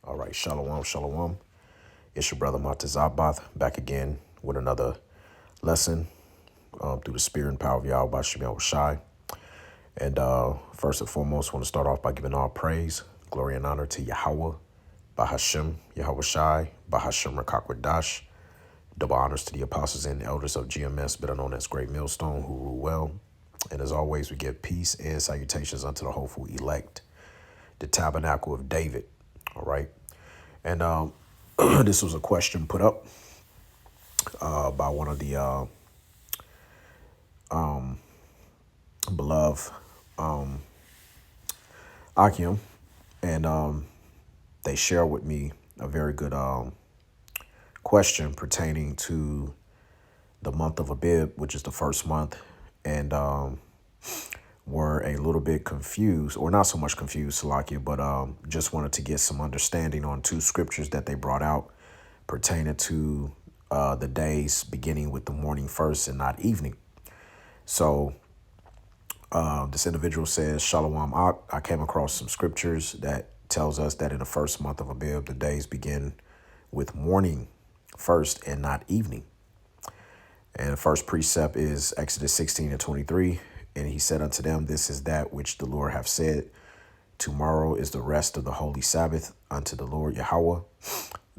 All right, shalom, shalom. It's your brother Montezabath back again with another lesson through the spirit and power of Yahweh by Shemel Shai. And first and foremost, I want to start off by giving all praise, glory, and honor to Yahweh, Bahashem, Yahweh Shai, Bahashem Rakakwadash. Double honors to the apostles and elders of GMS, better known as Great Millstone, who rule well. And as always, we give peace and salutations unto the hopeful elect, the tabernacle of David. All right. And this was a question put up by one of the beloved Akim. And they share with me a very good question pertaining to the month of Abib, which is the first month. And were a little bit confused, or not so much confused, Salakia, but just wanted to get some understanding on two scriptures that they brought out pertaining to the days beginning with the morning first and not evening. So this individual says, Shalom, I came across some scriptures that tells us that in the first month of Abib, the days begin with morning first and not evening. And the first precept is Exodus 16:23. And he said unto them, this is that which the Lord hath said. Tomorrow is the rest of the holy Sabbath unto the Lord Yahweh.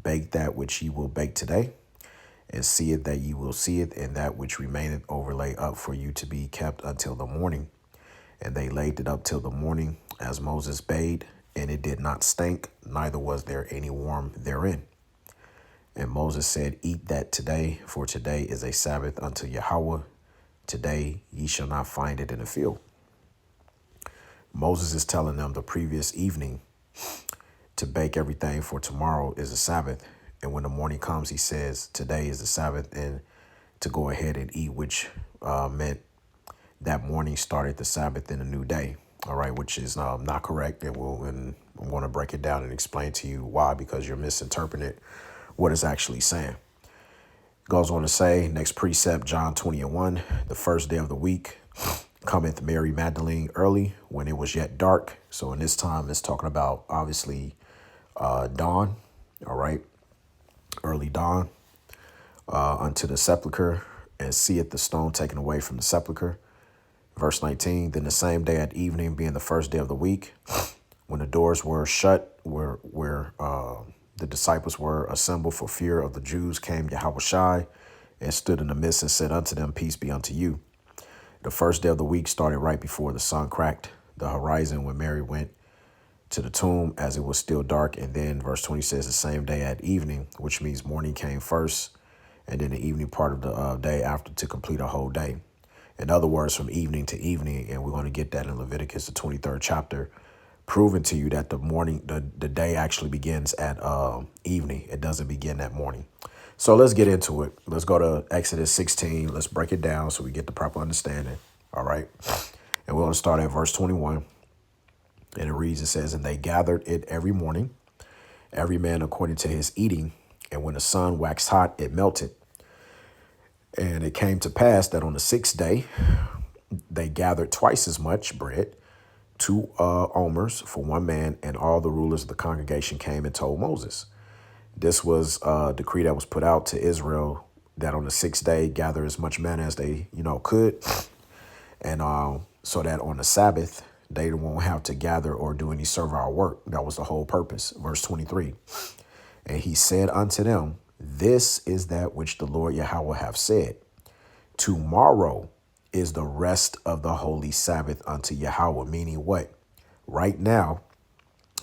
Bake that which ye will bake today, and see it that ye will see it, and that which remaineth overlay up for you to be kept until the morning. And they laid it up till the morning, as Moses bade, and it did not stink, neither was there any worm therein. And Moses said, eat that today, for today is a Sabbath unto Yahweh. Today ye shall not find it in the field. Moses is telling them the previous evening to bake everything, for tomorrow is a Sabbath. And when the morning comes, he says, today is the Sabbath, and to go ahead and eat, which meant that morning started the Sabbath in a new day. All right, which is not correct. And I'm going to break it down and explain to you why, because you're misinterpreting what it's actually saying. Goes on to say, next precept, John 20:1, the first day of the week cometh Mary Magdalene early, when it was yet dark. So in this time, it's talking about, obviously, dawn, all right, early dawn, unto the sepulchre, and seeth the stone taken away from the sepulchre. Verse 19, then the same day at evening, being the first day of the week, when the doors were shut, where the disciples were assembled for fear of the Jews, came Yahweh Shai and stood in the midst and said unto them, peace be unto you. The first day of the week started right before the sun cracked the horizon when Mary went to the tomb, as it was still dark. And then verse 20 says the same day at evening, which means morning came first, and then the evening part of the day after, to complete a whole day. In other words, from evening to evening, and we're going to get that in Leviticus, the 23rd chapter, proving to you that the morning, the day actually begins at evening. It doesn't begin at morning. So let's get into it. Let's go to Exodus 16. Let's break it down so we get the proper understanding. All right. And we're going to start at verse 21. And it reads, it says, and they gathered it every morning, every man according to his eating. And when the sun waxed hot, it melted. And it came to pass that on the sixth day, they gathered twice as much bread, 2 omers for one man, and all the rulers of the congregation came and told Moses. This was a decree that was put out to Israel, that on the sixth day gather as much manna as they, could. And so that on the Sabbath, they won't have to gather or do any servile work. That was the whole purpose. Verse 23. And he said unto them, this is that which the Lord Yahweh hath said. Tomorrow is the rest of the holy Sabbath unto Yahweh. Meaning what? Right now,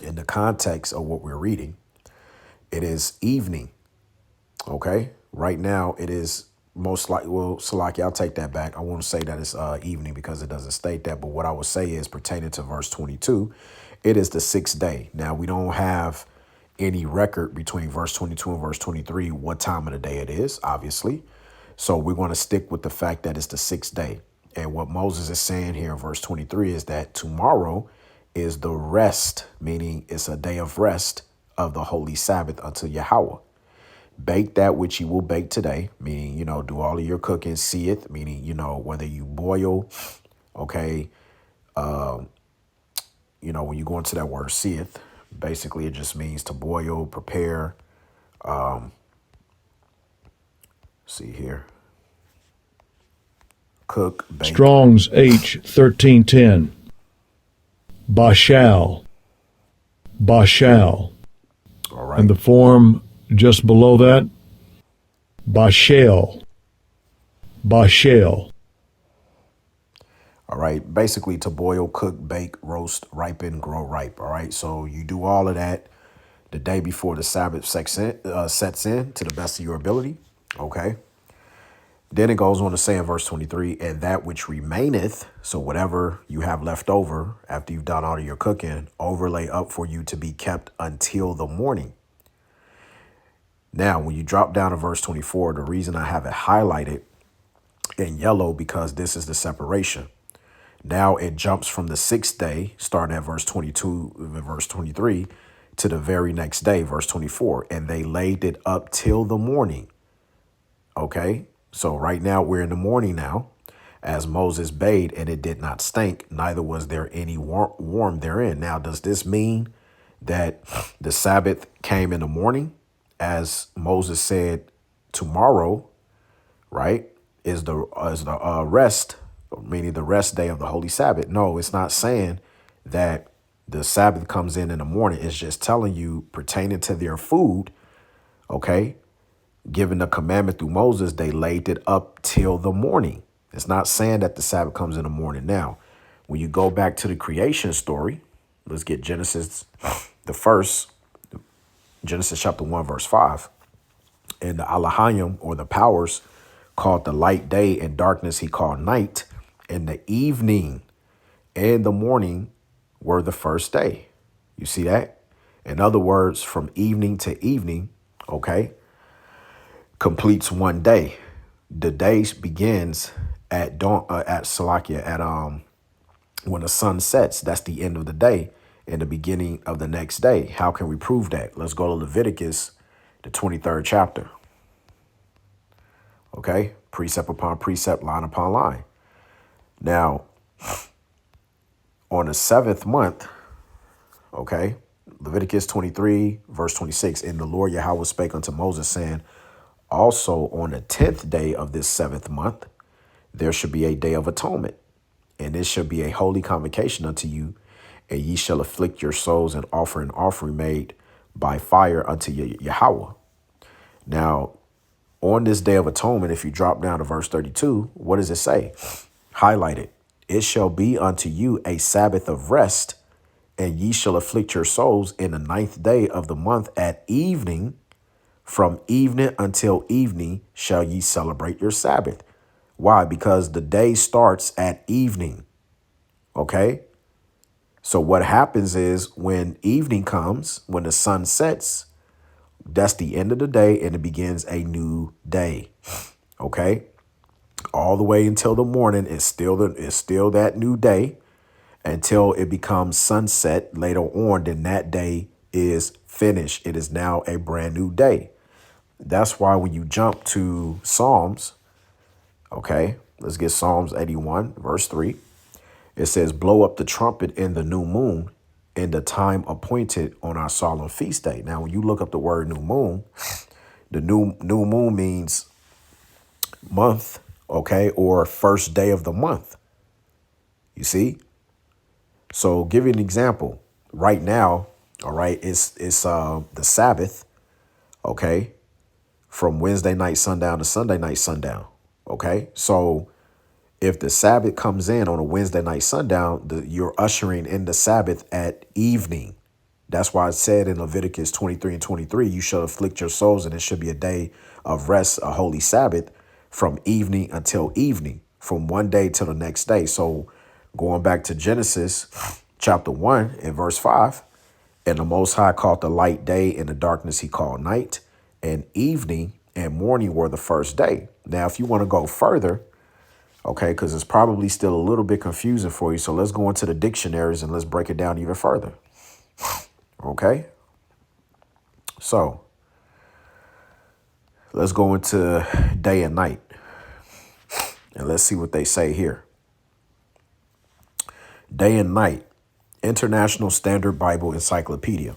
in the context of what we're reading, it is evening. Okay. Right now, it is most likely, well, Salaki, I'll take that back. I won't say that it's evening because it doesn't state that. But what I would say is pertaining to verse 22, it is the sixth day. Now, we don't have any record between verse 22 and verse 23, what time of the day it is, obviously. So we want to stick with the fact that it's the sixth day. And what Moses is saying here in verse 23 is that tomorrow is the rest, meaning it's a day of rest of the holy Sabbath unto Yahweh. Bake that which you will bake today, meaning, do all of your cooking, see it, meaning, whether you boil, okay, when you go into that word seeth, Basically, it just means to boil, prepare. See here, cook, bake. Strong's H 1310. Bashal. Bashal. All And right. the form just below that, Bashal. Bashal. All right. Basically, to boil, cook, bake, roast, ripen, grow ripe. All right. So you do all of that the day before the Sabbath sets in to the best of your ability. Okay. Then it goes on to say in verse 23, and that which remaineth, so whatever you have left over after you've done all of your cooking, overlay up for you to be kept until the morning. Now, when you drop down to verse 24, the reason I have it highlighted in yellow, because this is the separation. Now it jumps from the sixth day, starting at verse 22, verse 23, to the very next day, verse 24, and they laid it up till the morning. Okay, so right now we're in the morning now, as Moses bade, and it did not stink, neither was there any warm therein. Now, does this mean that the Sabbath came in the morning, as Moses said, tomorrow, right, is the rest, meaning the rest day of the Holy Sabbath? No, it's not saying that the Sabbath comes in the morning. It's just telling you pertaining to their food, okay, given the commandment through Moses, they laid it up till the morning. It's not saying that the Sabbath comes in the morning. Now, when you go back to the creation story, let's get Genesis, the first, Genesis chapter 1, verse 5. And the Alahayim, or the powers, called the light day, and darkness he called night. And the evening and the morning were the first day. You see that? In other words, from evening to evening, okay, completes one day. The day begins at dawn, at Salakia, at when the sun sets. That's the end of the day and the beginning of the next day. How can we prove that? Let's go to Leviticus, the 23rd chapter. Okay, precept upon precept, line upon line. Now, on the seventh month, okay, Leviticus 23, verse 26, and the Lord Yahweh spake unto Moses, saying, also on the 10th day of this seventh month, there shall be a day of atonement, and it shall be a holy convocation unto you, and ye shall afflict your souls and offer an offering made by fire unto Yahweh. Now, on this day of atonement, if you drop down to verse 32, what does it say? Highlight it. It shall be unto you a Sabbath of rest, and ye shall afflict your souls in the 9th day of the month at evening. From evening until evening shall ye celebrate your Sabbath. Why? Because the day starts at evening. Okay? So what happens is when evening comes, when the sun sets, that's the end of the day and it begins a new day. Okay? All the way until the morning is still that new day until it becomes sunset later on. Then that day is finished. It is now a brand new day. That's why when you jump to Psalms, okay, let's get Psalms 81, verse 3. It says, blow up the trumpet in the new moon in the time appointed on our solemn feast day. Now, when you look up the word new moon, the new moon means month, okay, or first day of the month. You see? So give you an example. Right now, all right, it's the Sabbath, okay, from Wednesday night sundown to Sunday night sundown. Okay, so if the Sabbath comes in on a Wednesday night sundown, you're ushering in the Sabbath at evening. That's why it said in Leviticus 23 and 23, you shall afflict your souls, and it should be a day of rest, a holy Sabbath, from evening until evening, from one day till the next day. So going back to Genesis chapter 1 and verse 5, and the Most High called the light day, and the darkness he called night, and evening and morning were the first day. Now, if you want to go further, okay, because it's probably still a little bit confusing for you. So let's go into the dictionaries and let's break it down even further. Okay. So let's go into day and night and let's see what they say here. Day and night International Standard Bible Encyclopedia.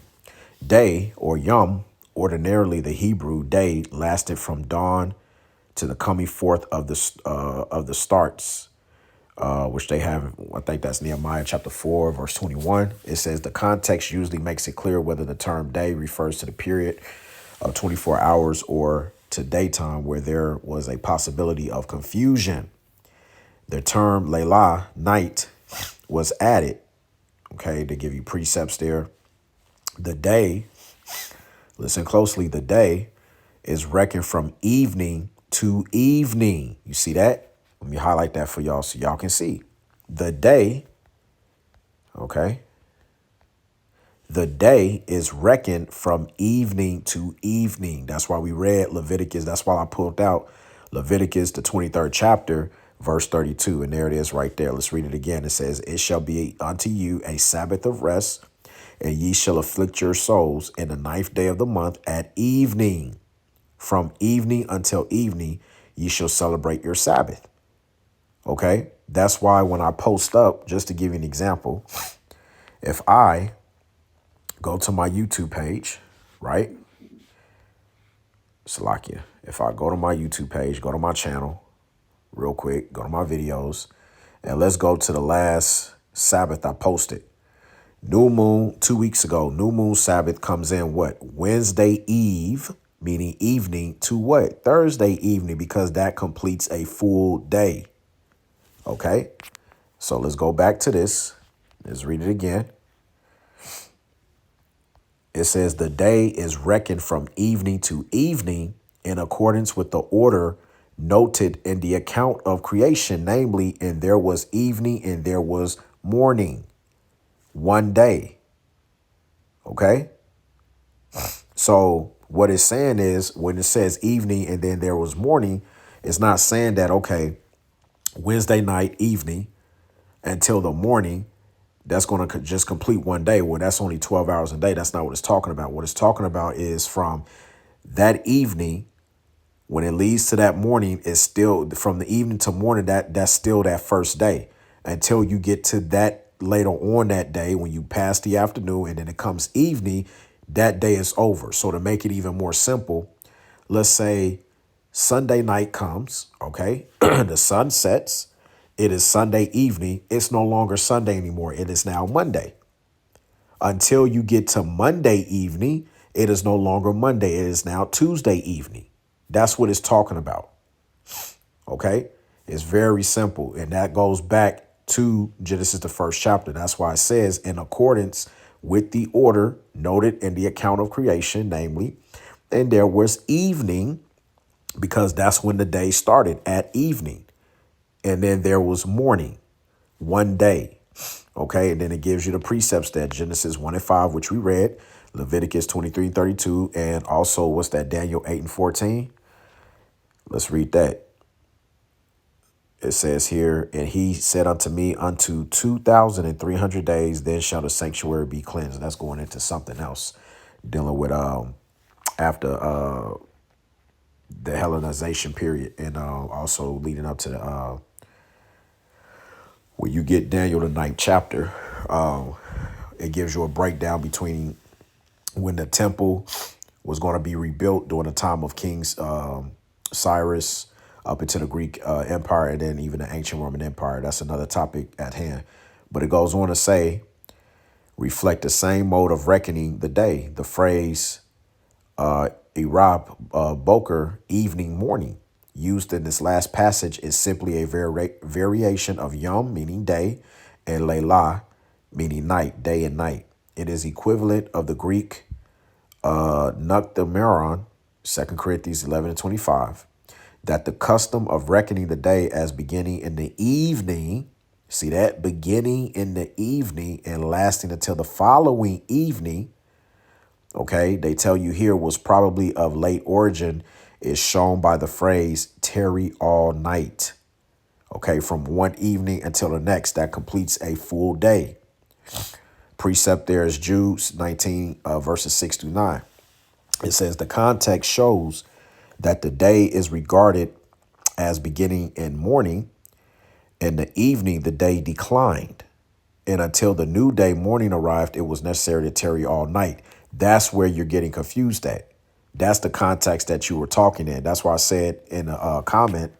Day, or yom, ordinarily the Hebrew day, lasted from dawn to the coming forth of the starts, which they have. I think that's Nehemiah chapter 4, verse 21. It says the context usually makes it clear whether the term day refers to the period of 24 hours or to daytime, where there was a possibility of confusion. The term Layla, night, was added, okay, to give you precepts there. The day, listen closely, the day is reckoned from evening to evening. You see that? Let me highlight that for y'all so y'all can see. The day, okay, the day is reckoned from evening to evening. That's why we read Leviticus. That's why I pulled out Leviticus, the 23rd chapter, verse 32. And there it is right there. Let's read it again. It says, it shall be unto you a Sabbath of rest, and ye shall afflict your souls in the 9th day of the month at evening. From evening until evening, ye shall celebrate your Sabbath. Okay, that's why when I post up, just to give you an example, if I go to my YouTube page, right? Salakia. If I go to my YouTube page, go to my channel real quick, go to my videos, and let's go to the last Sabbath I posted. New moon, 2 weeks ago, new moon Sabbath comes in what? Wednesday Eve, meaning evening, to what? Thursday evening, because that completes a full day. Okay, so let's go back to this. Let's read it again. It says the day is reckoned from evening to evening in accordance with the order noted in the account of creation, namely, and there was evening and there was morning, one day. Okay. So what it's saying is when it says evening and then there was morning, it's not saying that, okay, Wednesday night, evening until the morning, that's going to just complete one day. Well, that's only 12 hours a day. That's not what it's talking about. What it's talking about is from that evening, when it leads to that morning, is still from the evening to morning. That's still that first day until you get to that later on that day when you pass the afternoon and then it comes evening. That day is over. So to make it even more simple, let's say Sunday night comes. OK, the sun sets. It is Sunday evening. It's no longer Sunday anymore. It is now Monday. Until you get to Monday evening, it is no longer Monday. It is now Tuesday evening. That's what it's talking about. Okay. It's very simple. And that goes back to Genesis, the first chapter. That's why it says in accordance with the order noted in the account of creation, namely, and there was evening, because that's when the day started, at evening. And then there was morning, one day. Okay. And then it gives you the precepts there. Genesis 1:5, which we read, Leviticus 23:32. And also, what's that? Daniel 8:14. Let's read that. It says here, and he said unto me, unto 2,300 days, then shall the sanctuary be cleansed. That's going into something else dealing with after the Hellenization period, and also leading up to the when you get Daniel the 9th chapter, it gives you a breakdown between when the temple was going to be rebuilt during the time of King Cyrus up into the Greek Empire, and then even the ancient Roman Empire. That's another topic at hand. But it goes on to say, reflect the same mode of reckoning the day. The phrase Irab Boker, evening, morning, used in this last passage is simply a variation of Yom, meaning day, and Layla, meaning night, day and night. It is equivalent of the Greek Nukdameron, 2 Corinthians 11:25, that the custom of reckoning the day as beginning in the evening, see that, beginning in the evening and lasting until the following evening, okay, they tell you here was probably of late origin, is shown by the phrase tarry all night. Okay, from one evening until the next, that completes a full day. Precept there is Jude 19, verses 6-9. It says the context shows that the day is regarded as beginning in morning, and the evening the day declined. And until the new day morning arrived, it was necessary to tarry all night. That's where you're getting confused at. That's the context that you were talking in. That's why I said in a comment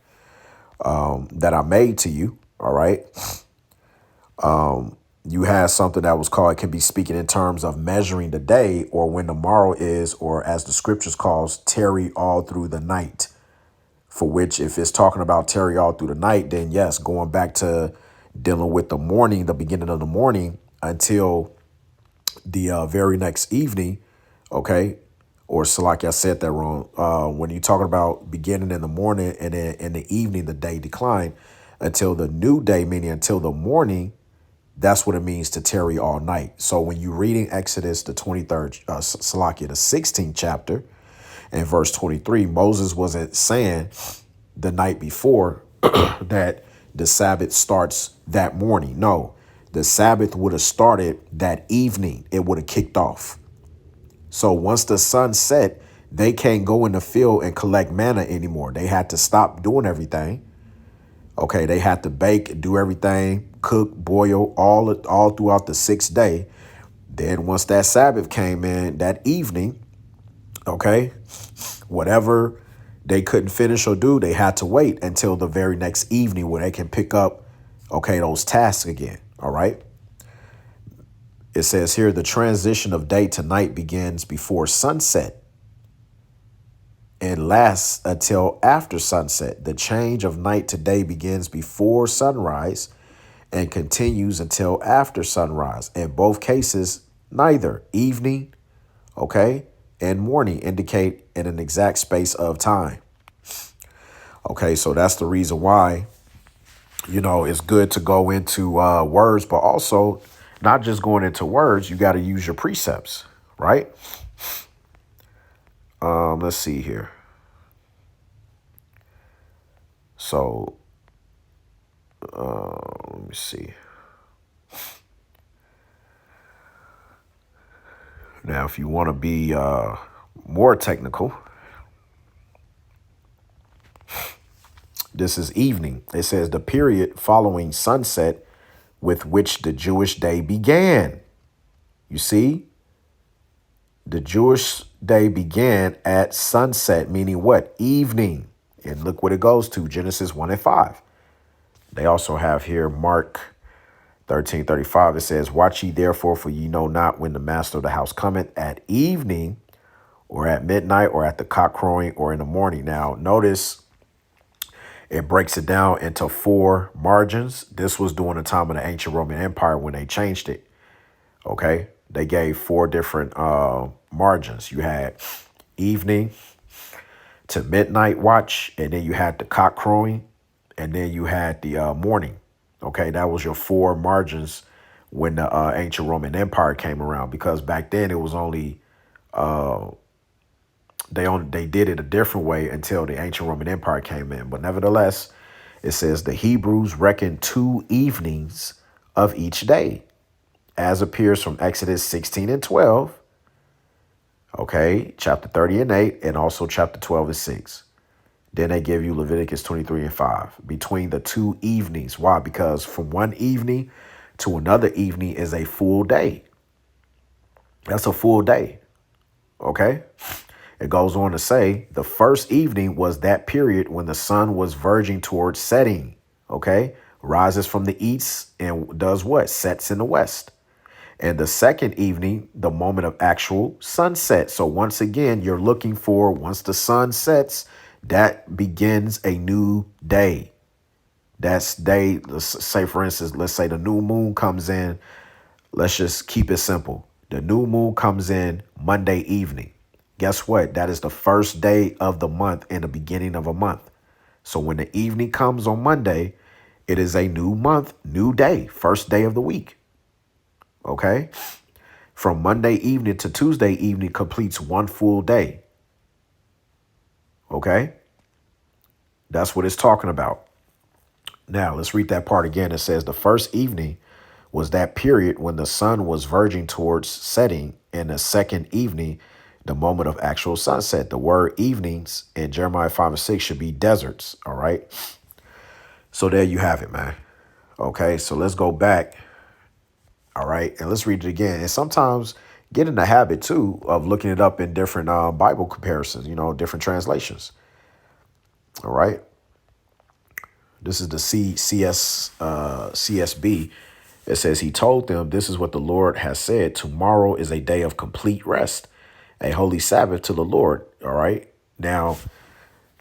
that I made to you. All right. You had something that was called, it can be speaking in terms of measuring the day or when the morrow is, or as the scriptures calls, tarry all through the night. For which, if it's talking about tarry all through the night, then yes, going back to dealing with the morning, the beginning of the morning until the very next evening. Okay. Or so like I said that wrong. When you're talking about beginning in the morning and then in the evening, the day decline until the new day, meaning until the morning. That's what it means to tarry all night. So when you're reading Exodus, the 23rd, Salakia, the 16th chapter and verse 23, Moses wasn't saying the night before that the Sabbath starts that morning. No, the Sabbath would have started that evening. It would have kicked off. So once the sun set, they can't go in the field and collect manna anymore. They had to stop doing everything. Okay, they had to bake, do everything, cook, boil, all throughout the 6th day. Then once that Sabbath came in that evening, okay, whatever they couldn't finish or do, they had to wait until the very next evening where they can pick up, okay, those tasks again. All right. It says here, the transition of day to night begins before sunset and lasts until after sunset. The change of night to day begins before sunrise and continues until after sunrise. In both cases, neither evening, okay, and morning indicate in an exact space of time. Okay, so that's the reason why, it's good to go into words, but also not just going into words, you got to use your precepts, right? Let's see here. So, let me see. Now, if you want to be more technical, this is evening. It says the period following sunset with which the Jewish day began. You see, the Jewish day began at sunset, meaning what? Evening. And look what it goes to, Genesis 1 and 5. They also have here Mark 13:35. It says, watch ye therefore, for ye know not when the master of the house cometh, at evening or at midnight or at the cock crowing or in the morning. Now, notice it breaks it down into 4 margins. This was during the time of the ancient Roman Empire when they changed it. Okay. They gave 4 different margins. You had evening to midnight watch, and then you had the cock crowing, and then you had the morning. Okay, that was your 4 margins when the ancient Roman Empire came around, because back then it was only they did it a different way until the ancient Roman Empire came in. But nevertheless, it says the Hebrews reckoned 2 evenings of each day, as appears from Exodus 16 and 12. Okay, chapter 30 and 8, and also chapter 12 and 6. Then they give you Leviticus 23 and 5 between the 2 evenings. Why? Because from one evening to another evening is a full day. That's a full day. Okay. It goes on to say the first evening was that period when the sun was verging towards setting. Okay. Rises from the east and does what? Sets in the west. And the second evening, the moment of actual sunset. So once again, you're looking for, once the sun sets, that begins a new day. That's day, let's say, for instance, let's say the new moon comes in. Let's just keep it simple. The new moon comes in Monday evening. Guess what? That is the first day of the month and the beginning of a month. So when the evening comes on Monday, it is a new month, new day, first day of the week. Okay. From Monday evening to Tuesday evening completes one full day. Okay. That's what it's talking about. Now let's read that part again. It says the first evening was that period when the sun was verging towards setting, and the second evening, the moment of actual sunset. The word evenings in Jeremiah 5 and 6 should be deserts. All right. So there you have it, man. Okay. So let's go back All right. And let's read it again. And sometimes get in the habit too of looking it up in different Bible comparisons, different translations. All right. This is the CSB. It says, he told them, this is what the Lord has said. Tomorrow is a day of complete rest, a holy Sabbath to the Lord. All right. Now,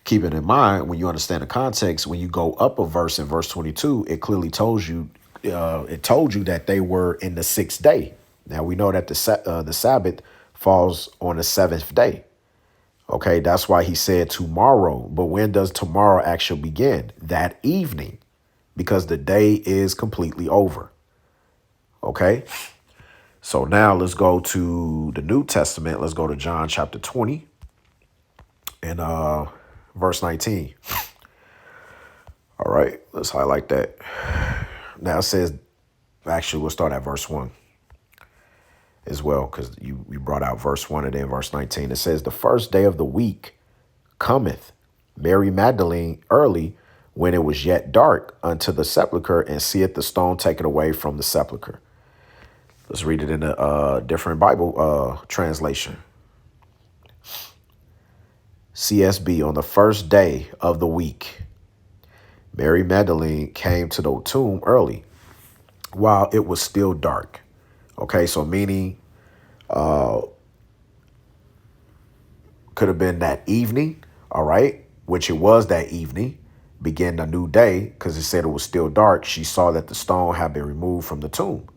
keep it in mind when you understand the context, when you go up a verse in verse 22, it clearly told you that they were in the sixth day. Now we know that the Sabbath falls on the seventh day. Okay, that's why he said tomorrow. But when does tomorrow actually begin? That evening, because the day is completely over. Okay, so now let's go to the New Testament. Let's go to John chapter 20 and verse 19. All right, let's highlight that. Now it says, actually, we'll start at verse 1 as well, because you brought out verse 1 and then verse 19. It says, the first day of the week cometh Mary Magdalene early, when it was yet dark, unto the sepulchre, and seeth the stone taken away from the sepulchre. Let's read it in a different Bible translation. CSB, on the first day of the week, Mary Magdalene came to the tomb early, while it was still dark. Okay, so meaning could have been that evening, all right, which it was that evening, began a new day, because it said it was still dark. She saw that the stone had been removed from the tomb.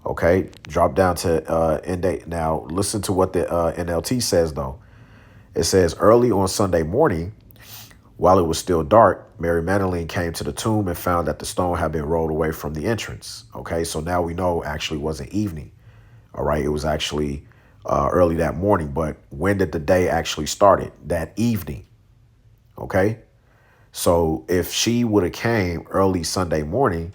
Okay, drop down to end day. Now, listen to what the NLT says, though. It says, early on Sunday morning, while it was still dark, Mary Magdalene came to the tomb and found that the stone had been rolled away from the entrance. Okay, so now we know actually wasn't evening. All right, it was actually early that morning. But when did the day actually started? That evening. Okay, so if she would have came early Sunday morning,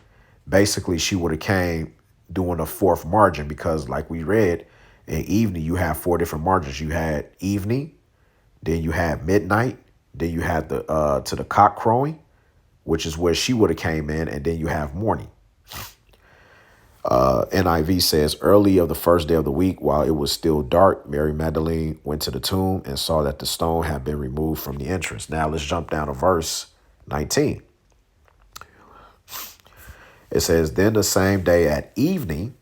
basically she would have came doing a fourth margin, because like we read in evening, you have four different margins. You had evening, then you had midnight, then you had the to the cock crowing, which is where she would have came in, and then you have morning. NIV says, early of the first day of the week, while it was still dark, Mary Magdalene went to the tomb and saw that the stone had been removed from the entrance. Now let's jump down to verse 19. It says, then the same day at evening,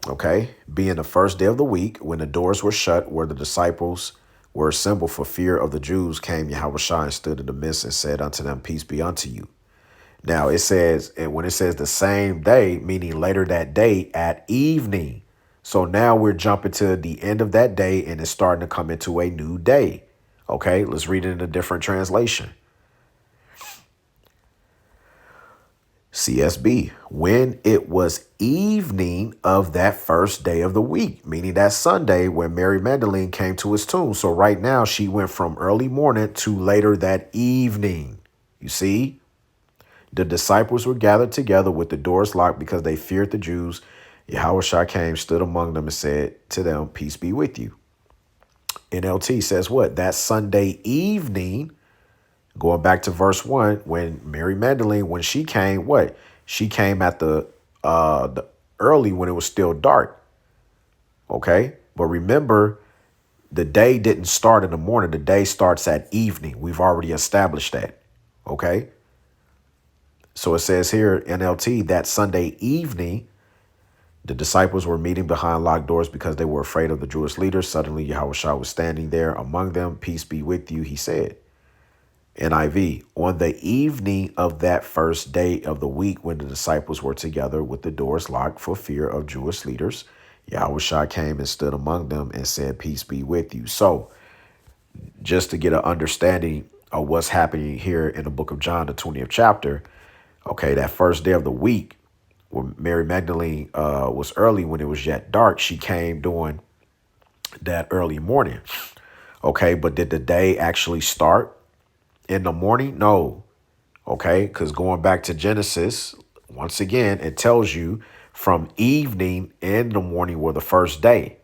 okay, being the first day of the week, when the doors were shut, where the disciples were assembled for fear of the Jews, came Yahushua and stood in the midst and said unto them, peace be unto you. Now it says, and when it says the same day, meaning later that day at evening. So now we're jumping to the end of that day, and it's starting to come into a new day. Okay, let's read it in a different translation. CSB, when it was evening of that first day of the week, meaning that Sunday when Mary Magdalene came to his tomb. So right now she went from early morning to later that evening. You see, the disciples were gathered together with the doors locked because they feared the Jews. Yahushua came, stood among them, and said to them, peace be with you. NLT says what? That Sunday evening, going back to verse 1, when Mary Magdalene, when she came, what? She came at the early, when it was still dark. Okay? But remember, the day didn't start in the morning. The day starts at evening. We've already established that. Okay? So it says here, NLT, that Sunday evening, the disciples were meeting behind locked doors because they were afraid of the Jewish leaders. Suddenly, Yahushua was standing there among them. Peace be with you, he said. NIV, on the evening of that first day of the week, when the disciples were together with the doors locked for fear of Jewish leaders, Yahushua came and stood among them and said, peace be with you. So just to get an understanding of what's happening here in the book of John, the 20th chapter, okay, that first day of the week, when Mary Magdalene was early, when it was yet dark, she came during that early morning. Okay, but did the day actually start in the morning? No. Okay, because going back to Genesis, once again, it tells you from evening and the morning were the first day.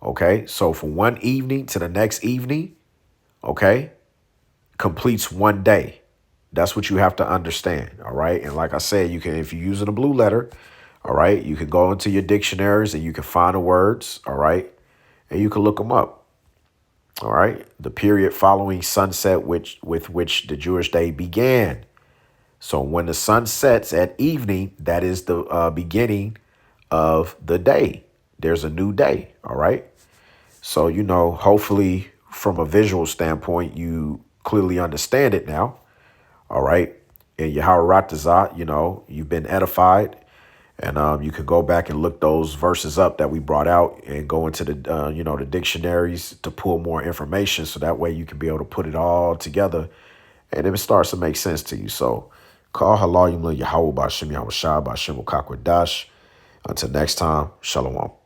Okay, so from one evening to the next evening, okay, completes one day. That's what you have to understand. All right. And like I said, you can, if you're using a blue letter, All right. You can go into your dictionaries and you can find the words. All right. And you can look them up. All right. The period following sunset, with which the Jewish day began. So when the sun sets at evening, that is the beginning of the day. There's a new day. All right. So, hopefully from a visual standpoint, you clearly understand it now. All right. And Yahweh Ratazah, you've been edified. And you can go back and look those verses up that we brought out and go into the dictionaries to pull more information. So that way you can be able to put it all together and it starts to make sense to you. So, call halayim Yahweh Ba'Shem Yahweh Shai Ba'Shem Ukakwadash. Until next time, Shalom.